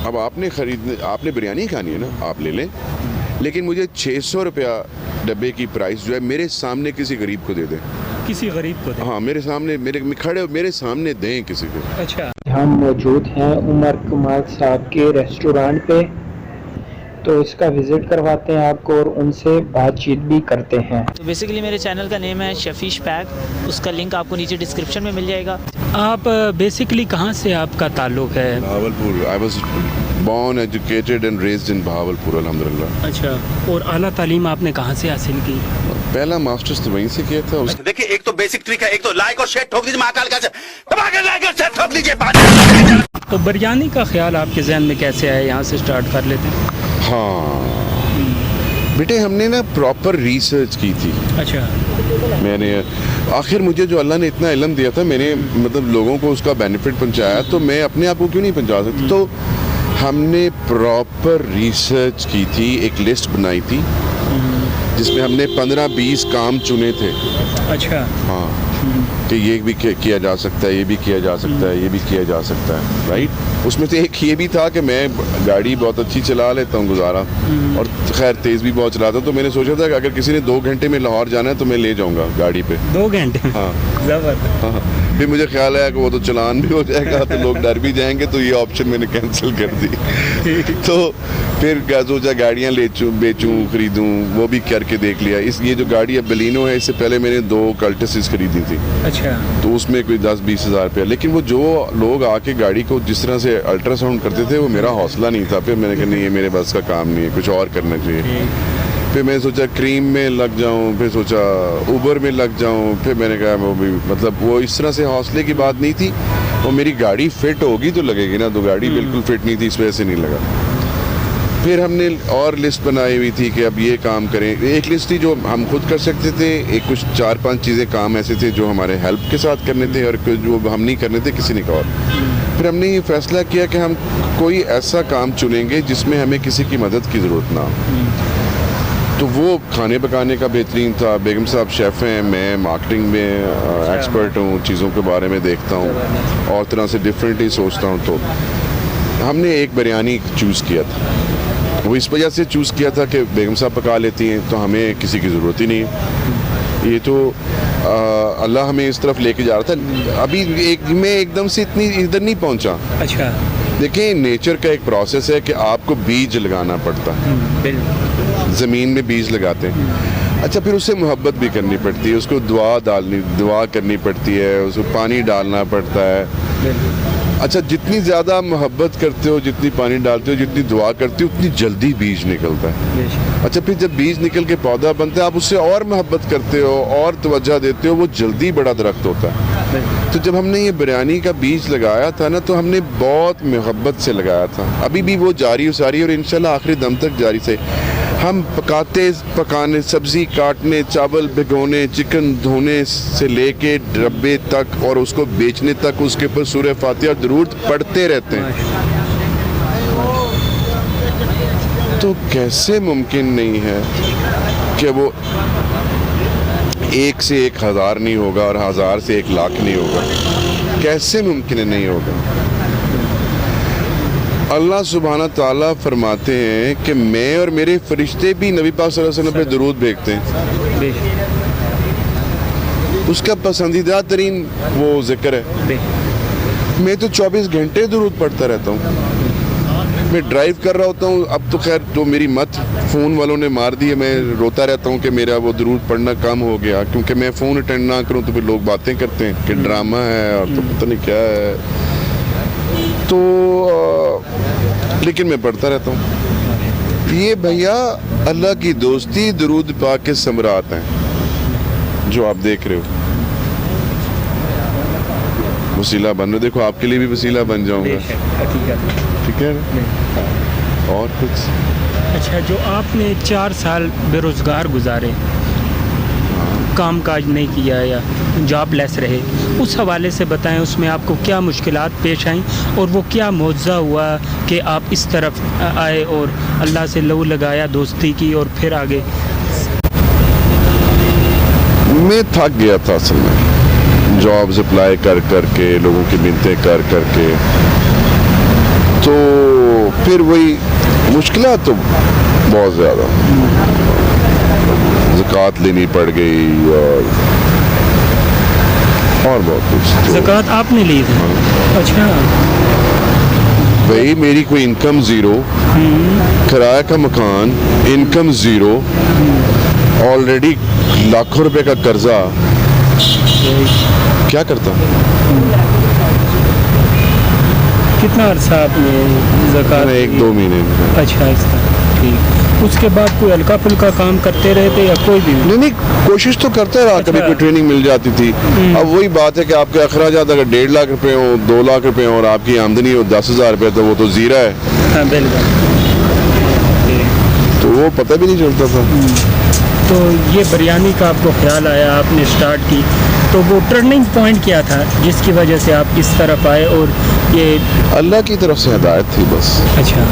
अब आपने बिरयानी खानी है ना, आप ले लें, लेकिन मुझे 600 रुपया डब्बे की प्राइस जो है मेरे सामने किसी गरीब को दे दें। किसी गरीब को दें? हाँ, मेरे सामने, मेरे सामने दें किसी को। अच्छा, हम मौजूद हैं उमर कमाल साहब के रेस्टोरेंट पे, तो इसका विज़िट करवाते हैं आपको और उनसे बातचीत भी करते हैं। तो बेसिकली मेरे चैनल का नेम है शफीश पैक, उसका लिंक आपको नीचे डिस्क्रिप्शन में मिल जाएगा। आप बेसिकली कहाँ से आपका ताल्लुक़ है? Bahawalpur. I was born, educated and raised in Bahawalpur, अल्हम्दुलिल्लाह। अच्छा, और आला तालीम आपने कहाँ से हासिल की? पहला मास्टर्स तो वहीं से किया था। देखिए, एक तो बेसिक ट्रिक है, एक तो लाइक और शेयर ठोक दीजिए, महाकाल का दबा के लाइक और शेयर ठोक दीजिए। तो बिरयानी का ख्याल आपके जहन में कैसे आया? यहाँ से स्टार्ट कर लेते हैं। हाँ बेटे, हमने ना प्रॉपर रिसर्च की थी। अच्छा, मैंने आखिर मुझे जो अल्लाह ने इतना इल्म दिया था, मैंने मतलब लोगों को उसका बेनिफिट पहुंचाया, तो मैं अपने आप को क्यों नहीं पहुंचा सकता? तो हमने प्रॉपर रिसर्च की थी, एक लिस्ट बनाई थी जिसमें हमने 15-20 काम चुने थे। अच्छा, हाँ, कि ये भी किया जा सकता है, ये भी किया जा सकता है, ये भी किया जा सकता है, राइट। उसमें से एक ये भी था कि मैं गाड़ी बहुत अच्छी चला लेता हूँ, गुजारा, और खैर तेज़ भी बहुत चलाता हूँ। तो मैंने सोचा था कि अगर किसी ने 2 घंटे में लाहौर जाना है तो मैं ले जाऊँगा गाड़ी पे। 2 घंटे? हाँ, ज़बरदस्त। हाँ। फिर मुझे ख्याल आया कि वो तो चलान भी हो जाएगा, तो लोग डर भी जाएंगे, तो ये ऑप्शन मैंने कैंसिल कर दी। तो फिर क्या सोचा, गाड़ियाँ बेचूँ, खरीदूँ, वो भी करके देख लिया। ये जो गाड़ी अब बलिनो है, इससे पहले मैंने 2 कल्टसिस खरीदी थी। अच्छा, तो उसमें कोई 10-20 हज़ार रुपया। लेकिन वो जो लोग आके गाड़ी को जिस तरह से अल्ट्रासाउंड करते थे, वो मेरा हौसला नहीं था। फिर मैंने कहा नहीं, ये मेरे बस का काम नहीं है, कुछ और करना चाहिए। फिर मैंने सोचा क्रीम में लग जाऊं, फिर सोचा उबर में लग जाऊं। फिर मैंने कहा वो भी मतलब वो इस तरह से हौसले की बात नहीं थी। वो मेरी गाड़ी फिट होगी तो लगेगी ना, तो गाड़ी बिल्कुल फिट नहीं थी, इस वजह से नहीं लगा। फिर हमने और लिस्ट बनाई हुई थी कि अब ये काम करें। एक लिस्ट थी जो हम खुद कर सकते थे, एक कुछ 4-5 चीज़ें काम ऐसे थे जो हमारे हेल्प के साथ करने थे, और जो हम नहीं करने थे किसी ने कहा। फिर हमने ये फैसला किया कि हम कोई ऐसा काम चुनेंगे जिसमें हमें किसी की मदद की ज़रूरत ना हो। तो वो खाने पकाने का बेहतरीन था। बेगम साहब शेफ़ हैं, मैं मार्केटिंग में एक्सपर्ट हूँ, चीज़ों के बारे में देखता हूँ और तरह से डिफरेंटली सोचता हूँ। तो हमने एक बिरयानी चूज़ किया था। वो इस वजह से चूज़ किया था कि बेगम साहब पका लेती हैं, तो हमें किसी की ज़रूरत ही नहीं है। ये तो अल्लाह हमें इस तरफ लेके जा रहा था। अभी मैं एकदम से इतनी इधर नहीं पहुँचा। अच्छा, देखिए, नेचर का एक प्रोसेस है कि आपको बीज लगाना पड़ता है, ज़मीन में बीज लगाते हैं। अच्छा, फिर उससे मोहब्बत भी करनी पड़ती है, उसको दुआ करनी पड़ती है, उसको पानी डालना पड़ता है। अच्छा, जितनी ज़्यादा मोहब्बत करते हो, जितनी पानी डालते हो, जितनी दुआ करते हो, उतनी जल्दी बीज निकलता है। अच्छा, फिर जब बीज निकल के पौधा बनता है, आप उससे और मोहब्बत करते हो और तवज्जो देते हो, वो जल्दी बड़ा दरख्त होता है। तो जब हमने ये बिरयानी का बीज लगाया था ना, तो हमने बहुत मोहब्बत से लगाया था। अभी भी वो जारी सारी, और इंशाल्लाह आखिरी दम तक जारी से। हम पकाने, सब्ज़ी काटने, चावल भिगोने, चिकन धोने से लेके डब्बे तक और उसको बेचने तक, उसके ऊपर सूरह फातिहा दुरूद पढ़ते रहते हैं। तो कैसे मुमकिन नहीं है कि वो 1 से 1,000 नहीं होगा और 1000 से 1,00,000 नहीं होगा? कैसे मुमकिन नहीं होगा? अल्लाह सुब्हाना ताला फरमाते हैं कि मैं और मेरे फरिश्ते भी नबी पाक सल्लल्लाहु अलैहि वसल्लम पे दुरूद भेजते हैं। उसका पसंदीदा तरीन वो जिक्र है। मैं तो 24 घंटे दुरूद पढ़ता रहता हूँ। मैं ड्राइव कर रहा होता हूँ। अब तो खैर तो मेरी मत फ़ोन वालों ने मार दी है। मैं रोता रहता हूँ कि मेरा वो दुरूद पढ़ना कम हो गया, क्योंकि मैं फ़ोन अटेंड ना करूँ तो फिर लोग बातें करते हैं कि ड्रामा है और तो पता नहीं क्या है। तो लेकिन मैं पढ़ता रहता हूँ। ये भैया अल्लाह की दोस्ती दुरूद पाक के समरात हैं जो आप देख रहे हो। वसीला बन रहे, देखो आपके लिए भी वसीला बन जाऊंगा। ठीक है। और कुछ? अच्छा, जो आपने 4 साल बेरोज़गार गुजारे, काम काज नहीं किया या जॉब लेस रहे, उस हवाले से बताएं, उसमें आपको क्या मुश्किलात पेश आईं और वो क्या मौज़ा हुआ कि आप इस तरफ आए और अल्लाह से लहू लगाया दोस्ती की और फिर आगे? मैं थक गया था असल में, जॉब्स अप्लाई कर के, लोगों की मिन्नतें कर के। तो پھر وہی مشکلات تو بہت زیادہ، زکوٰۃ لینی پڑ گئی اور بہت کچھ. زکوٰۃ آپ نے لی تھی؟ اچھا. بھائی میری کوئی انکم زیرو، کرایہ کا مکان، انکم زیرو، آلریڈی لاکھوں روپے کا قرضہ، کیا کرتا؟ کتنا عرصہ آپ نے زکوٰۃ؟ 1-2 مہینے. اچھا اس کا ٹھیک. اس کے بعد کوئی ہلکا پھلکا کام کرتے رہے تھے یا کوئی بھی؟ نہیں کوشش تو کرتا رہا، کبھی کوئی ٹریننگ مل جاتی تھی. اب وہی بات ہے کہ آپ کے اخراجات اگر 1.5 لاکھ روپے ہوں، 2 لاکھ روپے ہوں اور آپ کی آمدنی ہو 10,000 روپے تو وہ تو زیرہ ہے. ہاں بالکل. تو وہ پتہ بھی نہیں چلتا تھا. تو یہ بریانی کا آپ کو خیال آیا، آپ نے سٹارٹ کی، تو وہ ٹرننگ پوائنٹ کیا تھا جس کی وجہ سے آپ اس طرف آئے؟ اور یہ اللہ کی طرف سے ہدایت تھی بس. اچھا.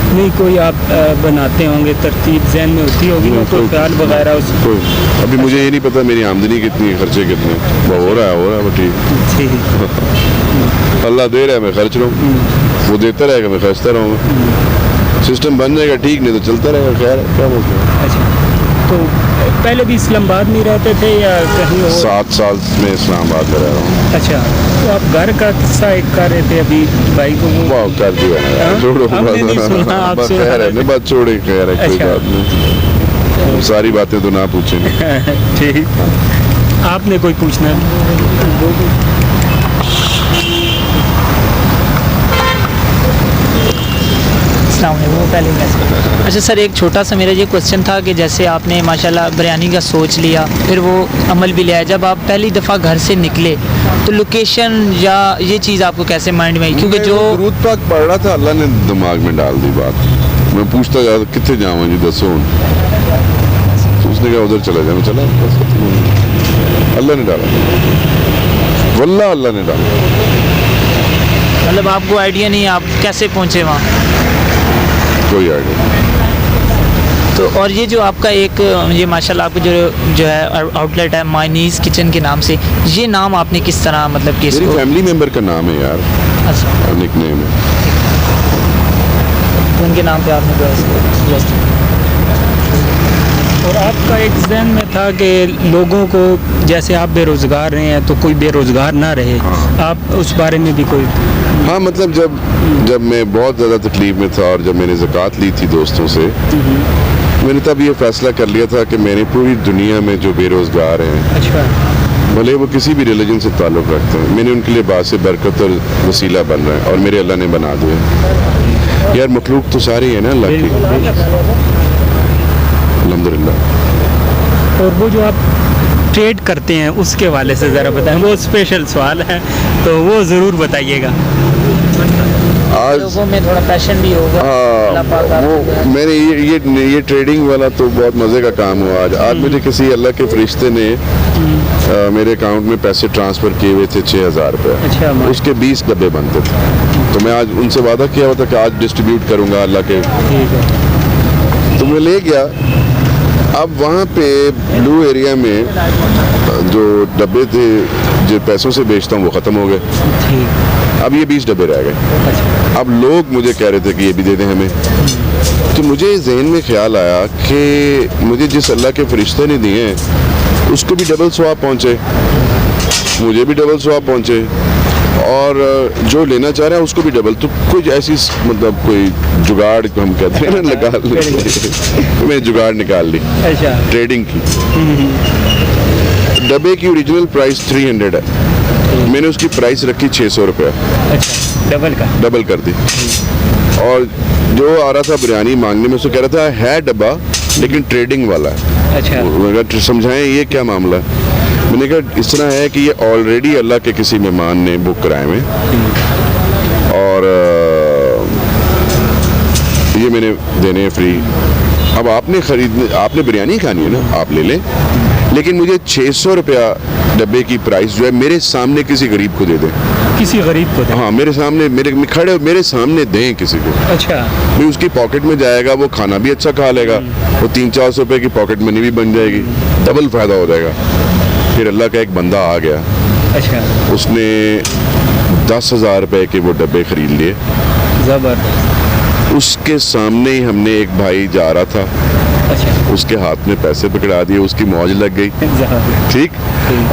نہیں کوئی آپ بناتے ہوں گے، ترتیب ذہن میں ہوتی ہوگی نا، کوئی خیال وغیرہ اس کوئی ابھی مجھے یہ نہیں پتا میری آمدنی کتنی ہے، خرچے کتنے. وہ ہو رہا ہے وہ ٹھیک. اللہ دے رہا ہے میں خرچ رہا ہوں، وہ دیتا رہے گا میں خرچتا رہوں گا. سسٹم بن جائے گا ٹھیک، نہیں تو چلتا رہے گا. خیر کیا بولتے ہیں. اچھا. تو پہلے بھی اسلام آباد میں رہتے تھے یا کہیں اور؟ 7 سال میں اسلام آباد میں رہ رہا ہوں. اچھا. تو آپ گھر کا قصہ ایک کر رہے تھے ابھی بھائی کو، واہ کر دیا چھوڑو ہم نے نہیں سنا آپ سے. خیر ہے بات چھوڑے. خیر ہے کوئی بات نہیں، ساری باتیں تو نہ پوچھیں. ٹھیک. آپ نے کوئی پوچھنا ہے؟ السلام علیکم. اچھا سر، ایک چھوٹا سا میرا یہ کوشچن تھا کہ جیسے آپ نے ماشاءاللہ بریانی کا سوچ لیا، پھر وہ عمل بھی لیا، جب آپ پہلی دفعہ گھر سے نکلے تو لوکیشن یا یہ چیز آپ کو کیسے مائنڈ میں آئی؟ کیونکہ جو درود پاک پڑھ رہا تھا اللہ نے دماغ میں ڈال دی بات. میں پوچھتا جا کتنے جاؤں جی دسو، تو اس نے کہا ادھر چلا جا. میں چلا، اللہ نے ڈالا، واللہ اللہ نے ڈالا. مطلب آپ کو آئیڈیا نہیں ہے آپ کیسے پہنچے وہاں؟ کوئی آئیڈیا نہیں. تو اور یہ جو آپ کا ایک یہ ماشاءاللہ آپ کو جو ہے آؤٹ لیٹ ہے مائنیز کچن کے نام سے، یہ نام آپ نے کس طرح مطلب کہ اس میری کو؟ فیملی ممبر کا نام ہے یار، اچھا، نک نیم ہے. ان کے نام پہ آپ نے جو ہے اس کو سجیسٹ کیا. اور آپ کا ایک ذہن میں تھا کہ لوگوں کو جیسے آپ بے روزگار رہے ہیں تو کوئی بے روزگار نہ رہے، آپ اس بارے میں بھی کوئی؟ ہاں مطلب جب میں بہت زیادہ تکلیف میں تھا اور جب میں نے زکوٰۃ لی تھی دوستوں سے، میں نے تب یہ فیصلہ کر لیا تھا کہ میں نے پوری دنیا میں جو بے روزگار ہیں، اچھا، بھلے وہ کسی بھی ریلیجن سے تعلق رکھتے ہیں، میں نے ان کے لیے باعث برکت اور وسیلہ بن رہا ہے، اور میرے اللہ نے بنا دیا. یار مخلوق تو ساری ہے نا اللہ کی، الحمدللہ. اور وہ جو آپ ٹریڈ کرتے ہیں اس کے حوالے سے ذرا بتائیں، وہ اسپیشل سوال ہے تو وہ ضرور بتائیے گا. آج لوگوں میں تھوڑا پیشن بھی ہوگا. اللہ پاک آپ کو وہ میں نے یہ ٹریڈنگ والا تو بہت مزے کا کام ہوا. آج مجھے کسی اللہ کے فرشتے نے میرے اکاؤنٹ میں پیسے ٹرانسفر کیے ہوئے تھے 6,000 روپے. اچھا. اس کے 20 ڈبے بنتے تھے، تو میں آج ان سے وعدہ کیا ہوا تھا کہ آج ڈسٹریبیوٹ کروں گا اللہ کے. ٹھیک ہے. تو میں لے گیا. اب وہاں پہ بلو ایریا میں جو ڈبے تھے جو پیسوں سے بیچتا ہوں وہ ختم ہو گئے. ٹھیک. اب یہ 20 ڈبے رہ گئے. اب لوگ مجھے کہہ رہے تھے کہ یہ بھی دے دیں ہمیں. تو مجھے ذہن میں خیال آیا کہ مجھے جس اللہ کے فرشتے نے دیے ہیں اس کو بھی ڈبل ثواب پہنچے، مجھے بھی ڈبل ثواب پہنچے، اور جو لینا چاہ رہے ہیں اس کو بھی ڈبل. تو کچھ ایسی مطلب کوئی جگاڑ کو ہم کہتے ہیں نا نکال میں جگاڑ نکال لی اچھا. ٹریڈنگ کی. ڈبے کی اوریجنل پرائس 300 ہے، میں نے اس کی پرائس رکھی 600 روپے. اچھا. ڈبل کر دی. اور جو آ رہا تھا بریانی مانگنے میں اس کو کہہ رہا تھا ہے ڈبہ لیکن ٹریڈنگ والا ہے. اچھا. میں کہا سمجھائیں یہ کیا معاملہ ہے. میں نے کہا اس طرح ہے کہ یہ آلریڈی اللہ کے کسی مہمان نے بک کرائے ہوئے اور یہ میں نے دینے ہیں فری. اب آپ نے آپ نے بریانی کھانی ہے نا آپ لے لیں، لیکن مجھے 600 روپیہ ڈبے کی پرائس جو ہے میرے سامنے کسی غریب کو دے دیں. کسی غریب کو دیں؟ ہاں میرے سامنے، کھڑے میرے سامنے دیں کسی کو. اچھا. بھی اس کی پاکٹ میں جائے گا، وہ کھانا بھی اچھا کھا لے گا، وہ 300-400 روپے کی پاکٹ منی بھی بن جائے گی، ڈبل فائدہ ہو جائے گا. پھر اللہ کا ایک بندہ آ گیا. اچھا. اس نے 10,000 روپے کے وہ ڈبے خرید لیے ज़बरदस्त। اس کے سامنے ہی ہم نے ایک بھائی جا رہا تھا, अच्छा, اس کے ہاتھ میں پیسے پکڑا دیے, اس کی موج لگ گئی, ज़बरदस्त। ٹھیک,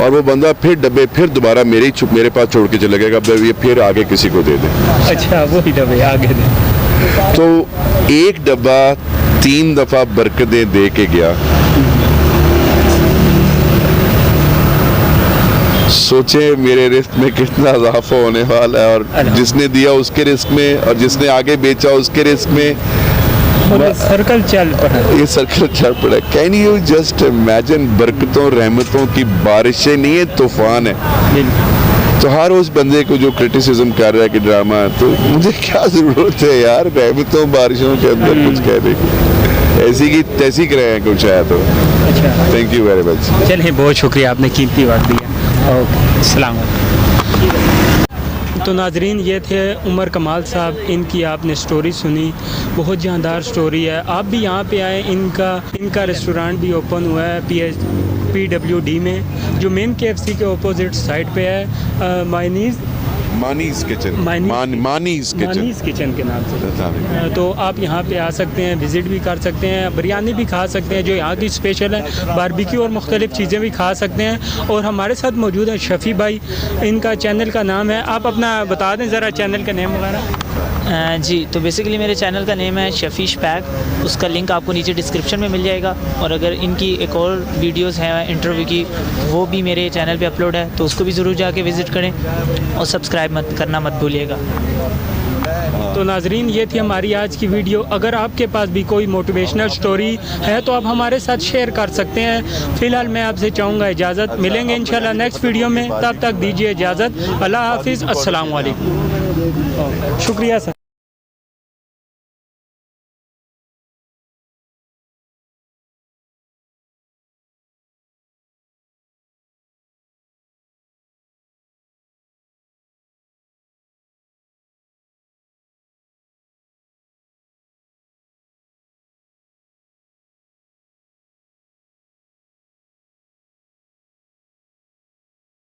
اور وہ بندہ پھر ڈبے پھر دوبارہ میرے پاس چھوڑ کے چلے گا کہ اب یہ پھر آگے کسی کو دے دیں. अच्छा, वही डबे आगे दे। تو ایک ڈبہ 3 دفعہ برکتیں دے کے گیا. سوچیں میرے رزق میں کتنا اضافہ ہونے والا ہے, اور جس نے دیا اس کے رزق میں, اور جس نے آگے بیچا اس کے رزق میں, और ये सर्कल चल पड़ा। یہ سرکل چل پڑا. کین یو جسٹ امیجن, برکتوں رحمتوں کی بارشیں نہیں ہے, طوفان ہے. बिल्कुल। تو ہر اس بندے کو جو کرٹیسزم کر رہا ہے کہ ڈرامہ, تو مجھے کیا ضرورت ہے یار رحمتوں بارشوں کے اندر کچھ کہنے کی, ایسی کی تیسی کرے کچھ ہے تو. अच्छा, تھینک یو ویری مچ. चलिए बहुत शुक्रिया, आपने कीमती वक्त दिया. ओके, अस्सलाम वालेकुम. तो नाजरीन, ये थे उमर कमाल साहब, इनकी आपने स्टोरी सुनी, बहुत जानदार स्टोरी है. आप भी यहाँ पे आए, इनका रेस्टोरेंट भी ओपन हुआ है PWD में, जो मेन KFC के अपोजिट साइड पे है. مانیز کچن, مانیز किचन के नाम से. तो आप यहाँ पे आ सकते हैं, विज़िट भी कर सकते हैं, बिरयानी भी खा सकते हैं जो यहाँ की स्पेशल है, बारबेक्यू और मुख्तलिफ़ चीज़ें भी खा सकते हैं. और हमारे साथ मौजूद है शफ़ी भाई, इनका चैनल का नाम है, आप अपना बता दें ज़रा चैनल का नेम वगैरह. जी, तो बेसिकली मेरे चैनल का नेम है शफीश पैक, उसका लिंक आपको नीचे डिस्क्रिप्शन में मिल जाएगा. और अगर इनकी एक और वीडियोस हैं इंटरव्यू की, वो भी मेरे चैनल पे अपलोड है, तो उसको भी ज़रूर जाके विज़िट करें और सब्सक्राइब करना मत भूलिएगा. तो नाजरीन, ये थी हमारी आज की वीडियो. अगर आपके पास भी कोई मोटिवेशनल स्टोरी है तो आप हमारे साथ शेयर कर सकते हैं. फ़िलहाल मैं आपसे चाहूँगा इजाज़त, मिलेंगे इंशाल्लाह नेक्स्ट वीडियो में, तब तक दीजिए इजाज़त. अल्लाह हाफिज़, अस्सलाम वालेकुम. शुक्रिया सर.